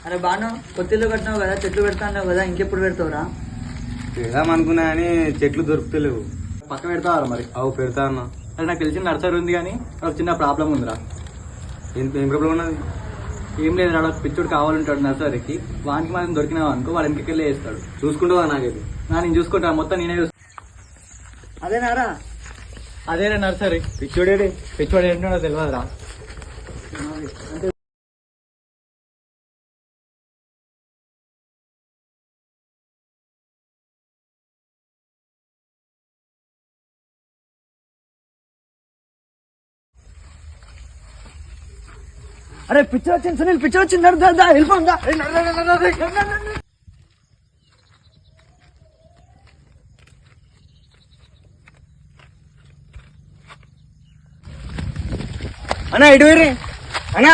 అరే బాను, కొత్త ఇల్లు కట్టినావు కదా, చెట్లు పెడతా అన్నావు కదా, ఇంకెప్పుడు పెడతావురా? పెడదాం అనుకున్నా కానీ చెట్లు దొరుకుతలేవు. పక్క పెడతావారా మరి? అవు పెడతా అన్నా. అది నాకు తెలిసిన నర్సరీ ఉంది కానీ ఒక చిన్న ప్రాబ్లం ఉందిరా. ఏం ప్రాబ్లం ఉన్నది? ఏం లేదు రా, పిచ్చోడు కావాలంటాడు నర్సరీకి. వానికి మనం దొరికినావు అనుకో, వాడు ఇంటికెళ్ళి వేస్తాడు. చూసుకుంటావా? నాకైతే నేను చూసుకుంటా, మొత్తం నేనే చూసుకుంటా. అదేనారా? అదేరా నర్సరీ. పిచ్చోడు ఏంటో తెలియదురా. అరే పిచ్చి వచ్చింది సునీల్, పిచ్చి వచ్చింది, వెళ్ళిపోందా? అన్నా ఇటు అన్నా